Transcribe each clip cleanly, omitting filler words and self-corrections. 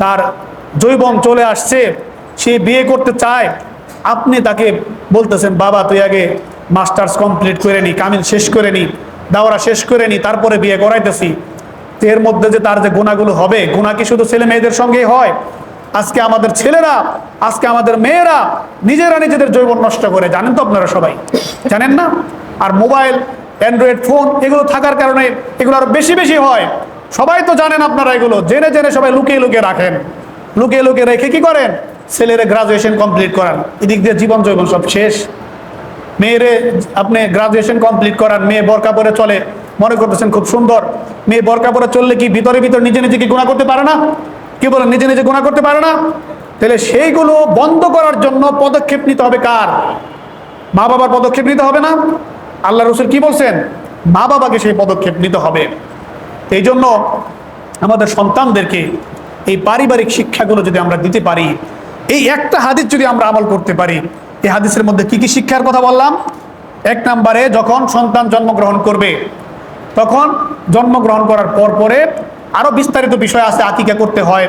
তার যৌবন চলে আসছে, সে বিয়ে করতে চায়, আপনি তাকে বলতেছেন বাবা তুই আগে মাস্টার্স কমপ্লিট করে নি, কামিল শেষ করে নি, দাওরা শেষ করে নি, তারপরে বিয়ে করাইতেছি। তো এর মধ্যে যে তার যে গুণাগুলো হবে, গুণা কি শুধু ছেলে মেয়েদের সঙ্গেই হয়? আজকে আমাদের ছেলেরা, আজকে আমাদের মেয়েরা নিজেরা নিজেদের যৌবন নষ্ট করে, জানেন তো আপনারা সবাই, জানেন না? আর মোবাইল, অ্যান্ড্রয়েড ফোন এগুলো থাকার কারণে এগুলো আরো বেশি বেশি হয়। সবাই তো জানেন আপনারা, এগুলো জেনে জেনে সবাই লুকিয়ে লুকিয়ে রাখেন। লুকিয়ে লুকিয়ে রেখে কি করেন? ছেলেরা গ্রাজুয়েশন কমপ্লিট করান, এদিক দিয়ে জীবন যৌবন সব শেষ। মেয়েরে আপনি গ্রাজুয়েশন কমপ্লিট করান, মেয়ে বোরকা পরে চলে, মনে করতেছেন খুব সুন্দর। মেয়ে বোরকা পরে চললে কি ভিতরে ভিতরে নিজে নিজে কি গুনাহ করতে পারে না? কি বলেন, নিজে নিজে গুনাহ করতে পারে না? তাহলে সেইগুলো বন্ধ করার জন্য পদক্ষেপ নিতে হবে কার? মা বাবার পদক্ষেপ নিতে হবে না? আল্লাহ রসুল কি বলছেন? মা বাবাকে সেই পদক্ষেপ নিতে হবে। এই জন্য আমাদের সন্তানদেরকে এই পারিবারিক শিক্ষাগুলো যদি আমরা দিতে পারি, এই একটা হাদিস যদি আমরা আমল করতে পারি, এই হাদিসের মধ্যে কি কি শিক্ষার কথা বললাম? এক নম্বরে, যখন সন্তান জন্মগ্রহণ করবে, তখন জন্মগ্রহণ করার পরে আরো বিস্তারিত বিষয় আছে, আকিকা করতে হয়,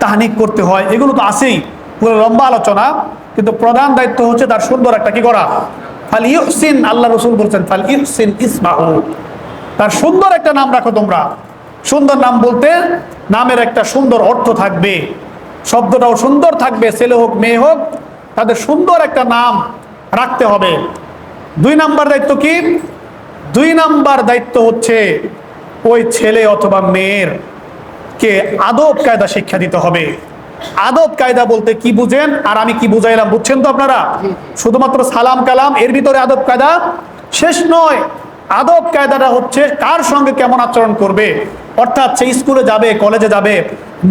তাহনিক করতে হয়, এগুলো তো আছেই, পুরো লম্বা আলোচনা। কিন্তু প্রধান দায়িত্ব হচ্ছে তার সুন্দর একটা কি করা, ফাল ইহসিন, আল্লাহ রসুল বলছেন ফাল ইহসিন ইসমাহু, তার সুন্দর একটা নাম রাখো তোমরা। সুন্দর নাম বলতে নামের একটা সুন্দর অর্থ থাকবে, শব্দটাও সুন্দর থাকবে, ছেলে হোক মেয়ে হোক তাদের সুন্দর একটা নাম রাখতে হবে। দুই নাম্বার দায়িত্ব কি? দুই নাম্বার দায়িত্ব হচ্ছে ওই ছেলে অথবা মেয়ের কে আদব কায়দা শিক্ষা দিতে হবে। আদব কায়দা বলতে কি বুঝেন আর আমি কি বুঝাইলাম, বুঝছেন তো আপনারা? শুধুমাত্র সালাম কালাম এর ভিতরে আদব কায়দা শেষ নয়। আদব কায়দাটা হচ্ছে কার সঙ্গে কেমন আচরণ করবে, অর্থাৎ সে স্কুলে যাবে, কলেজে যাবে,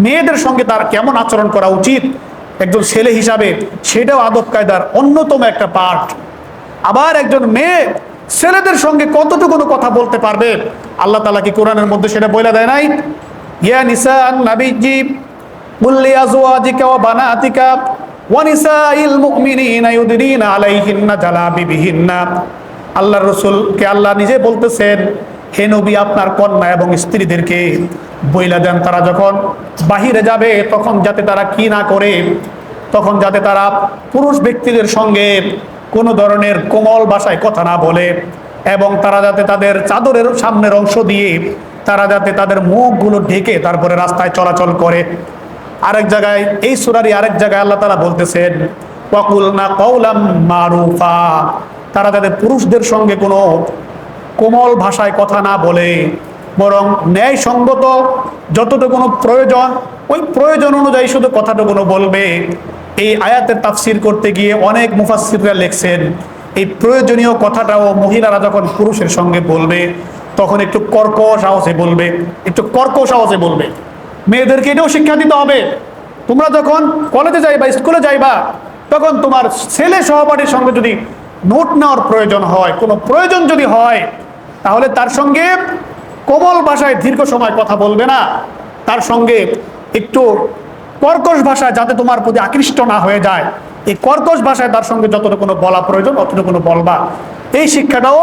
মেয়েদের সঙ্গে তার কেমন আচরণ করা উচিত একজন ছেলে হিসাবে, সেটাও আদব কায়দার অন্যতম একটা পার্ট। আবার একজন মেয়ে ছেলেদের সঙ্গে কতটুকু কথা বলতে পারবে, আল্লাহ তাআলা কি কোরআনের মধ্যে সেটা বলে দেয় নাই? ইয়া নিসাআন নাবিয়্যি কুল লিআজওয়াজিকা ওয়া বানাতিকা ওয়া নিসাইল মুমিনিনা ইউদরিনা আলাইহিন্না জালাবিবিহিন্না। আল্লাহর রাসূলকে আল্লাহ নিজে বলতেছেন, হে নবী আপনার কন্যা এবং স্ত্রীদেরকে বইলা দেন তারা যখন বাহিরে যাবে তখন যাতে তারা কি না করে, তখন যাতে তারা পুরুষ ব্যক্তিদের সঙ্গে কোনো ধরনের কোমল ভাষায় কথা না বলে, এবং তারা যাতে তাদের চাদরের সামনের অংশ দিয়ে তারা যাতে তাদের মুখগুলো ঢেকে তারপরে রাস্তায় চলাচল করে। আরেক জায়গায়, এই সূরারই আরেক জায়গায় আল্লাহ তাআলা বলতেছেন ওয়াকুলনা কাওলাম মারুফা, তারা যাতে পুরুষদের সঙ্গে কোনো কোমল ভাষায় কথা না বলে, বরং ন্যায়সঙ্গত যতটুকু প্রয়োজন ওই প্রয়োজন অনুযায়ী শুধু কথাটুকু বলবে। এই আয়াতের তাফসির করতে গিয়ে অনেক মুফাসসিররা লিখছেন, এই প্রয়োজনীয় কথাটাও মহিলারা যখন পুরুষের সঙ্গে বলবে তখন একটু কর্কশ আওয়াজে বলবে, একটু কর্কশ আওয়াজে বলবে। মেয়েদেরকে এটাও শিক্ষা দিতে হবে, তোমরা যখন কলেজে যাইবা, স্কুলে যাইবা, তখন তোমার ছেলে সহপাঠীর সঙ্গে যদি নোট নেওয়ার প্রয়োজন হয়, কোনো প্রয়োজন যদি হয়, তাহলে তার সঙ্গে কোমল ভাষায় দীর্ঘ সময় কথা বলবে না, তার সঙ্গে একটু কর্কশ ভাষায়, যাতে তোমার প্রতি আকৃষ্ট না হয়ে যায়, এই কর্কশ ভাষায় তার সঙ্গে যতটুকু বলা প্রয়োজন অতটুকু বলবা। এই শিক্ষাটাও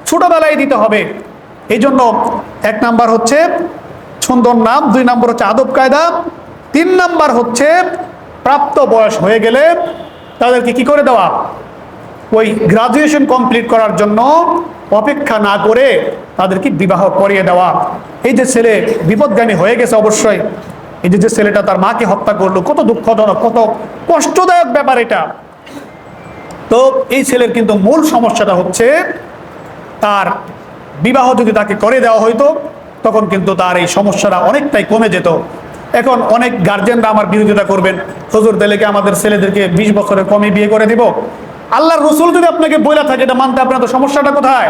ছোটবেলায় দিতে হবে। এই জন্য এক নাম্বার হচ্ছে সুন্দর নাম, দুই নাম্বার হচ্ছে আদব কায়দা, তিন নাম্বার হচ্ছে প্রাপ্ত বয়স হয়ে গেলে তাদেরকে কি করে দেওয়া, ওই গ্রাজুয়েশন কমপ্লিট করার জন্য অপেক্ষা না করে তাদেরকে বিবাহ করিয়ে দেওয়া। এই যে ছেলে বিপদগামী হয়ে গেছে, অবশ্যই এই যে ছেলেটা তার মাকে হত্যা করলো, কত দুঃখজনক, কত কষ্টদায়ক ব্যাপার এটা। তো এই ছেলের কিন্তু মূল সমস্যাটা হচ্ছে তার বিবাহ যদি তাকে করে দেওয়া হইতো তখন কিন্তু তার এই সমস্যাটা অনেকটাই কমে যেত। এখন অনেক গার্জেনরা আমার বিরোধিতা করবেন, হুজুর তাহলে আমাদের ছেলেদেরকে 20 বছরের কমে বিয়ে করে দিব? আল্লাহর রাসূল যদি আপনাকে বলে থাকে এটা মানতে আপনার তো সমস্যাটা কোথায়?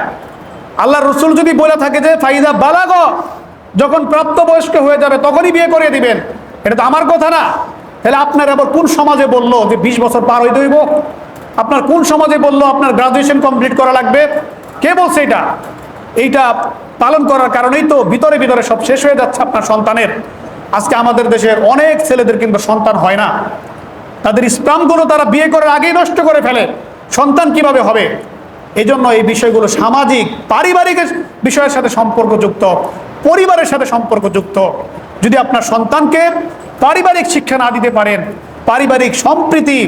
আল্লাহর রাসূল যদি বলে থাকে যে ফাইজা বালাগ, যখন প্রাপ্তবয়স্ক হয়ে যাবে তখনই বিয়ে করে দিবেন, এটা তো আমার কথা না। তাহলে আপনার আবার কোন সমাজে বললো যে 20 বছর পার হইতে হইব? আপনার কোন সমাজে বললো আপনার গ্রাজুয়েশন কমপ্লিট করা লাগবে? কে বলছে এটা? এইটা পালন করার কারণেই তো ভিতরে ভিতরে সব শেষ হয়ে যাচ্ছে আপনার সন্তানের। আজকে আমাদের দেশের অনেক ছেলেদের কিন্তু সন্তান হয় না, তাদের স্পামগুলো তারা বিয়ে করার আগেই নষ্ট করে ফেলে। সন্তান কিভাবে হবে? এই জন্য এই বিষয়গুলো সামাজিক পারিবারিক বিষয়ের সাথে সম্পর্কযুক্ত, পরিবারের সাথে সম্পর্কযুক্ত। যদি আপনার সন্তানকে পারিবারিক শিক্ষা না দিতে পারেন, পারিবারিক সম্প্রীতি,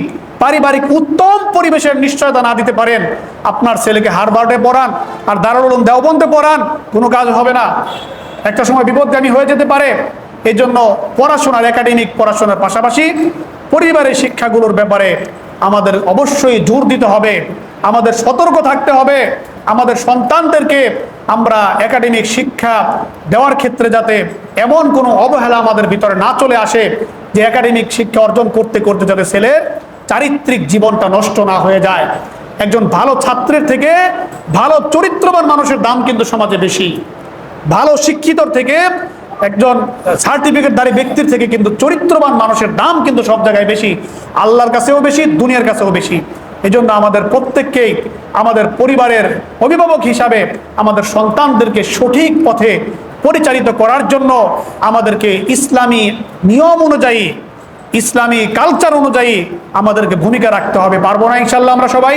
পারিবারিক উত্তম পরিবেশের নিশ্চয়তা না দিতে পারেন, আপনার ছেলেকে হার্ভার্ডে পড়ান আর দারুল উলুম দেওবন্দে পড়ান, কোনো কাজ হবে না। একটা সময় বিপদগামী হয়ে যেতে পারে। এই জন্য পড়াশোনার, একাডেমিক পড়াশোনার পাশাপাশি পরিবারের শিক্ষাগুলোর ব্যাপারে আমাদের অবশ্যই জোর দিতে হবে, আমাদের সতর্ক থাকতে হবে। আমাদের সন্তানদেরকে আমরা একাডেমিক শিক্ষা দেওয়ার ক্ষেত্রে যাতে এমন কোনো অবহেলা আমাদের ভিতরে না চলে আসে যে একাডেমিক শিক্ষা অর্জন করতে করতে যাতে ছেলের চারিত্রিক জীবনটা নষ্ট না হয়ে যায়। একজন ভালো ছাত্রের থেকে ভালো চরিত্রবান মানুষের দাম কিন্তু সমাজে বেশি। ভালো শিক্ষিতর থেকে, একজন সার্টিফিকেটধারী ব্যক্তির থেকে কিন্তু চরিত্রবান মানুষের দাম কিন্তু সব জায়গায় বেশি, আল্লাহর কাছেও বেশি, দুনিয়ার কাছেও বেশি। এই জন্য আমাদের প্রত্যেককেই আমাদের পরিবারের অভিভাবক হিসাবে আমাদের সন্তানদেরকে সঠিক পথে পরিচালিত করার জন্য আমাদেরকে ইসলামী নিয়ম অনুযায়ী, ইসলামী কালচার অনুযায়ী আমাদেরকে ভূমিকা রাখতে হবে। পারবো না ইনশাল্লাহ আমরা সবাই?